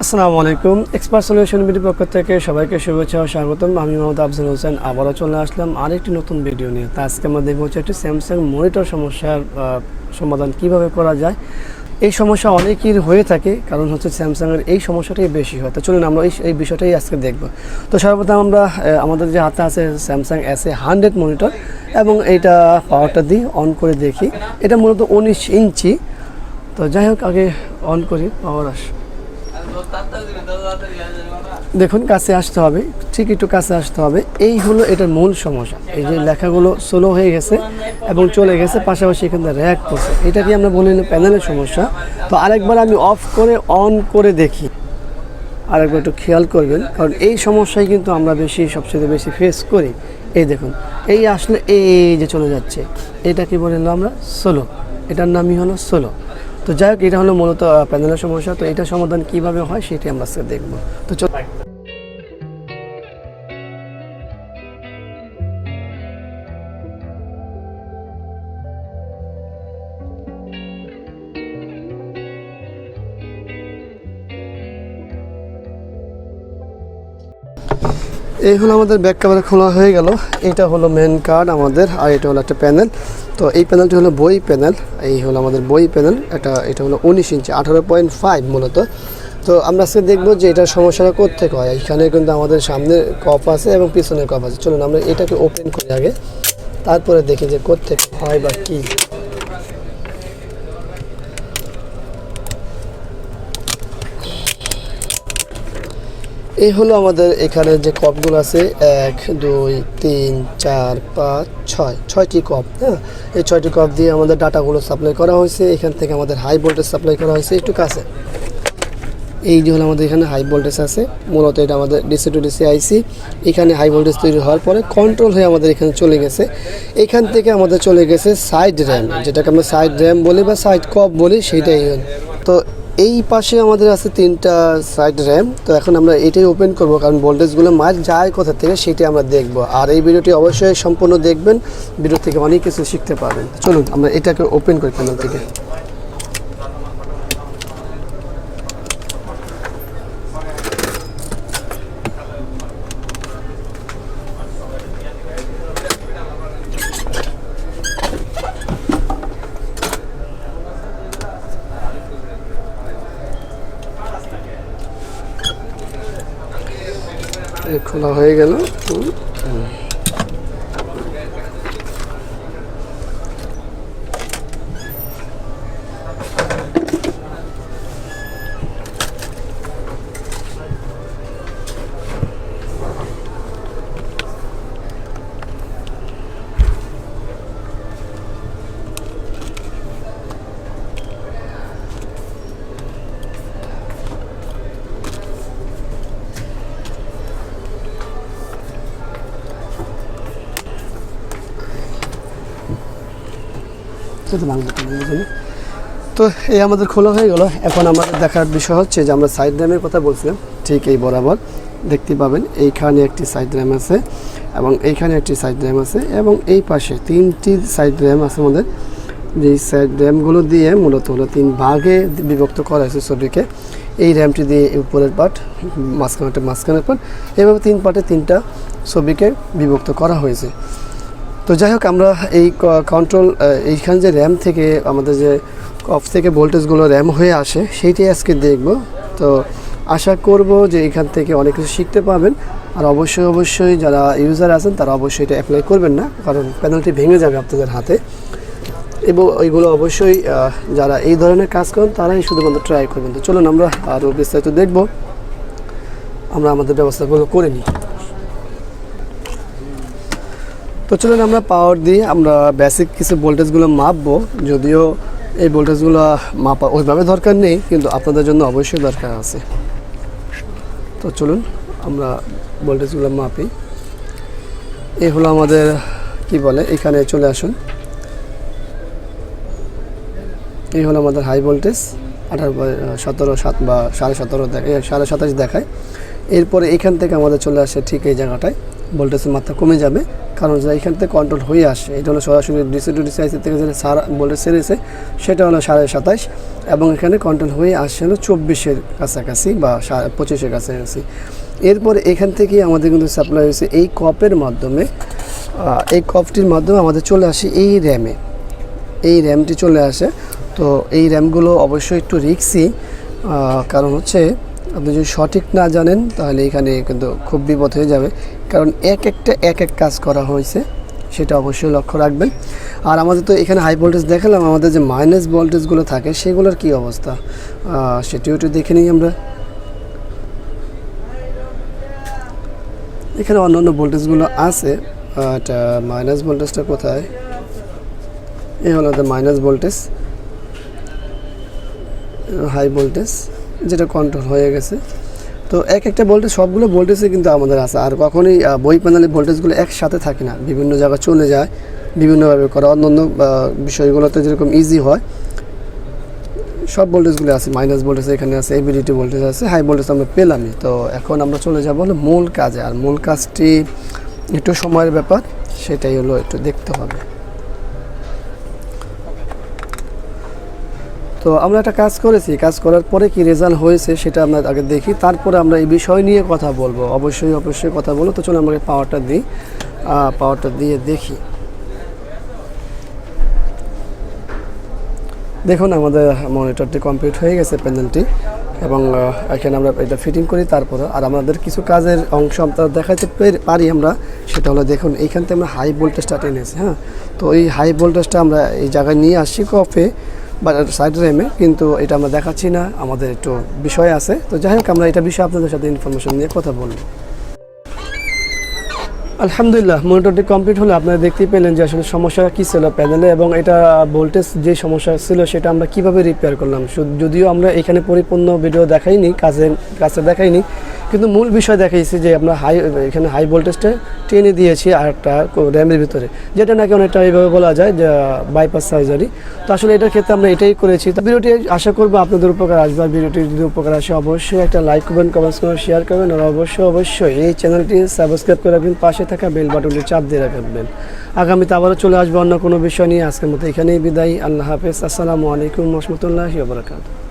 আসসালামু আলাইকুম। Expert solution BD পক্ষ থেকে সবাইকে শুভেচ্ছা ও স্বাগতম। আমি মোহাম্মদ আফজল হোসেন আবারও চলে আসলাম আরেকটি নতুন ভিডিও নিয়ে। তা আজকে আমরা দেখব হচ্ছে একটি স্যামসাং মনিটর সমস্যার সমাধান কিভাবে করা যায়। এই সমস্যা অনেকের হয়ে থাকে, কারণ হচ্ছে স্যামসাংয়ের এই সমস্যাটাই বেশি হয়। তো চলুন আমরা এই বিষয়টাই আজকে দেখব। তো সর্বপ্রথম আমরা আমাদের যে হাতে আছে স্যামসাং SA100 মনিটর, এবং এইটা পাওয়ারটা দিয়ে অন করে দেখি। এটা মূলত 19 ইঞ্চি। তো যাই হোক, আগে অন করি, পাওয়ার দেখুন কাছে আসতে হবে, ঠিক একটু কাছে আসতে হবে। এই হলো এটার মূল সমস্যা। এই যে লেখাগুলো স্লো হয়ে গেছে এবং চলে গেছে, পাশাপাশি এখানে র্যাক করছে। এটাকে আমরা বলি প্যানেলের সমস্যা। তো আরেকবার আমি অফ করে অন করে দেখি, আরেকবার একটু খেয়াল করবেন, কারণ এই সমস্যাই কিন্তু আমরা সবচেয়ে বেশি ফেস করি। এই দেখুন, এই আসলে এই যে চলে যাচ্ছে, এটাকে বলে আমরা স্লো। এটার নামই হলো স্লো। তো যাই হোক, এটা হলো মূলত প্যানেলের সমস্যা। তো এটা সমাধান কিভাবে হয় সেটাই আমরা আজকে দেখব। তো চল, এই হলো আমাদের ব্যাক কভার খোলা হয়ে গেল। এটা হলো মেন কার্ড আমাদের, আর এটা হলো একটা প্যানেল। তো এই প্যানেলটি হলো বই প্যানেল। এই হলো আমাদের বই প্যানেল। এটা হলো 19 ইঞ্চি 18.5 মূলত। তো আমরা আজকে দেখবো যে এটার সমস্যাটা কোত্থেকে হয়। এখানে কিন্তু আমাদের সামনে কপ আছে এবং পিছনে কপ আছে। চলুন আমরা এটাকে ওপেন করি আগে, তারপরে দেখি যে কোত্থেকে হয় বা কী। এই হলো আমাদের এখানে যে কপগুলো আছে, 1 2 3 4 5 6টি কপ। হ্যাঁ, এই 6টি কপ দিয়ে আমাদের ডাটাগুলো সাপ্লাই করা হয়েছে। এখান থেকে আমাদের হাই ভোল্টেজ সাপ্লাই করা হয়েছে একটু কাছে। এই যে হলো আমাদের এখানে হাই ভোল্টেজ আছে, মূলত এটা আমাদের ডিসি টু ডিসি আইসি। এখানে হাই ভোল্টেজ তৈরি হওয়ার পরে কন্ট্রোল হয়ে আমাদের এখানে চলে গেছে। এখান থেকে আমাদের চলে গেছে সাইড র্যাম, যেটাকে আমরা সাইড র্যাম বলি বা সাইড কপ বলি, সেইটাই। তো এই পাশে আমাদের আছে 3টা সাইড র্যাম। তো এখন আমরা এটাই ওপেন করব, কারণ ভোল্টেজগুলো মার যায় কোথা থেকে সেটাই আমরা দেখব। আর এই ভিডিওটি অবশ্যই সম্পূর্ণ দেখবেন, ভিডিও থেকে অনেক কিছু শিখতে পারবেন। চলুন আমরা এটাকে ওপেন করি প্যানেল থেকে। খোলা হয়ে গেল। তো এই আমাদের খোলা হয়ে গেল। এখন আমাদের দেখার বিষয় হচ্ছে যে আমরা সাইড র্যামের কথা বলছিলাম, ঠিক এই বরাবর দেখতে পাবেন এইখানে একটি সাইড র্যাম আছে এবং এইখানে একটি সাইড র্যাম আছে, এবং এই পাশে 3টি সাইড র্যাম আছে আমাদের। যেই সাইড র্যামগুলো দিয়ে মূলত হলো 3 ভাগে বিভক্ত করা হয়েছে ছবিকে। এই র্যামটি দিয়ে উপরের পার্ট, মাঝখানের পার্ট, এভাবে 3 পার্টে 3টা ছবিকে বিভক্ত করা হয়েছে। তো যাই হোক, আমরা এই কন্ট্রোল এইখানে যে র্যাম থেকে আমাদের যে অফ থেকে ভোল্টেজগুলো র্যাম হয়ে আসে সেইটাই আজকে দেখব। তো আশা করব যে এখান থেকে অনেক কিছু শিখতে পাবেন। আর অবশ্যই যারা ইউজার আছেন তারা অবশ্যই এটা অ্যাপ্লাই করবেন না, কারণ প্যানেলটি ভেঙে যাবে আপনাদের হাতে। এবং ওইগুলো অবশ্যই যারা এই ধরনের কাজ করেন তারাই শুধুমাত্র ট্রাই করবেন। তো চলুন আমরা আরও বিস্তারিত দেখব, আমরা আমাদের ব্যবস্থাগুলো করে নিই। তো চলুন আমরা পাওয়ার দিয়ে আমরা বেসিক কিছু ভোল্টেজগুলো মাপবো। যদিও এই ভোল্টেজগুলো মাপা ওইভাবে দরকার নেই, কিন্তু আপনাদের জন্য অবশ্যই দরকার আছে। তো চলুন আমরা ভোল্টেজগুলো মাপি। এই হলো আমাদের কি বলে, এখানে চলে আসুন। এই হলো আমাদের হাই ভোল্টেজ 17.7 বা 17.5 দেখায়, 27.5 দেখায়। এরপরে এখান থেকে আমাদের চলে আসে ঠিক এই জায়গাটায় ভোল্টেজের মাত্রা কমে যাবে, কারণ যা এখান থেকে কন্ট্রোল হয়ে আসে, এটা হলো সরাসরি ডিসি টু ডিসি আইসি থেকে যেটা ভোল্টেজ ছেড়েছে সেটা হলো 27.5, এবং এখানে কন্ট্রোল হয়ে আসছে হলো 24-এর কাছাকাছি বা 25-এর কাছাকাছি। এরপরে এখান থেকে আমাদের কিন্তু সাপ্লাই হয়েছে এই কপের মাধ্যমে, এই কপটির মাধ্যমে আমাদের চলে আসে এই র্যামে, এই র্যামটি চলে আসে। তো এই র্যামগুলো অবশ্যই একটু রিস্কি, কারণ হচ্ছে আপনি যদি সঠিক না জানেন তাহলে এখানে কিন্তু খুব বিপদ হয়ে যাবে, কারণ এক এক কাজ করা হয়েছে, সেটা অবশ্যই লক্ষ্য রাখবেন। আর আমাদের তো এখানে হাই ভোল্টেজ দেখালাম, আমাদের যে মাইনাস ভোল্টেজগুলো থাকে সেগুলোর কী অবস্থা সেটিও একটু দেখে নিই আমরা। এখানে অন্যান্য ভোল্টেজগুলো আছে, এটা মাইনাস ভোল্টেজটা কোথায়, এই হলো মাইনাস ভোল্টেজ, হাই ভোল্টেজ যেটা কন্ট্রোল হয়ে গেছে। তো এক একটা ভোল্টেজ, সবগুলো ভোল্টেজে কিন্তু আমাদের আছে, আর কখনোই বই প্যানেলের ভোল্টেজগুলো একসাথে থাকে না, বিভিন্ন জায়গায় চলে যায় বিভিন্নভাবে করা। অন্যান্য বিষয়গুলোতে যেরকম ইজি হয়, সব ভোল্টেজগুলো আছে, মাইনাস ভোল্টেজ এখানে আছে, এবিলিটি ভোল্টেজ আছে, হাই ভোল্টেজ আমরা পেলামই। তো এখন আমরা চলে যাব হলো মূল কাজে, আর মূল কাজটি একটু সময়ের ব্যাপার, সেটাই হলো একটু দেখতে হবে। তো আমরা একটা কাজ করেছি, কাজ করার পরে কি রেজাল্ট হয়েছে সেটা আমরা আগে দেখি, তারপরে আমরা এই বিষয় নিয়ে কথা বলবো, অবশ্যই কথা বলবো। তো চলো আমরা পাওয়ারটা দিই, পাওয়ারটা দিয়ে দেখি। দেখুন আমাদের মনিটরটি কমপ্লিট হয়ে গেছে, প্যানেলটি, এবং এখানে আমরা এটা ফিটিং করি। তারপরে আর আমাদের কিছু কাজের অংশ আমরা দেখাতে পারি আমরা, সেটা হলো দেখুন এইখান থেকে আমরা হাই ভোল্টেজটা টেনেছি। হ্যাঁ, তো এই হাই ভোল্টেজটা আমরা এই জায়গায় নিয়ে আসছি কফে বা সাইড র্যামে, কিন্তু এটা আমরা দেখাচ্ছি না, আমাদের একটু বিষয় আছে। তো যাই হোক, আমরা এটা বিষয়ে আপনাদের সাথে ইনফরমেশন নিয়ে কথা বলবো। আলহামদুলিল্লাহ, মনিটরটি কমপ্লিট হলো। আপনারা দেখতেই পেলেন যে আসলে সমস্যাটা কী ছিল প্যানেলে, এবং এটা ভোল্টেজ যে সমস্যা ছিল সেটা আমরা কিভাবে রিপেয়ার করলাম। যদিও আমরা এখানে পরিপূর্ণ ভিডিও দেখাইনি, কাছে দেখাইনি, কিন্তু মূল বিষয় দেখাইছি যে আমরা এখানে হাই ভোল্টেজটা টেনে দিয়েছি আর একটা র্যামের ভিতরে, যেটা নাকি অনেকটা এইভাবে বলা যায় যে বাইপাস সার্জারি। তো আসলে এটার ক্ষেত্রে আমরা এটাই করেছি। তো ভিডিওটি আশা করবো আপনাদের উপকার আসবে। আর ভিডিওটি যদি উপকার আসে অবশ্যই একটা লাইক করবেন, কমেন্টস করবেন, শেয়ার করবেন, আর অবশ্যই এই চ্যানেলটি সাবস্ক্রাইব করে রাখবেন, পাশে থাকা বেল বাটনটি চাপ দিয়ে রাখবেন। আগামীতে আবারও চলে আসবে অন্য কোনো বিষয় নিয়ে। আজকের মতো এখানেই বিদায়। আল্লাহ হাফেজ। আসসালামু আলাইকুম ওয়া রাহমাতুল্লাহি ওয়া বারাকাতুহু।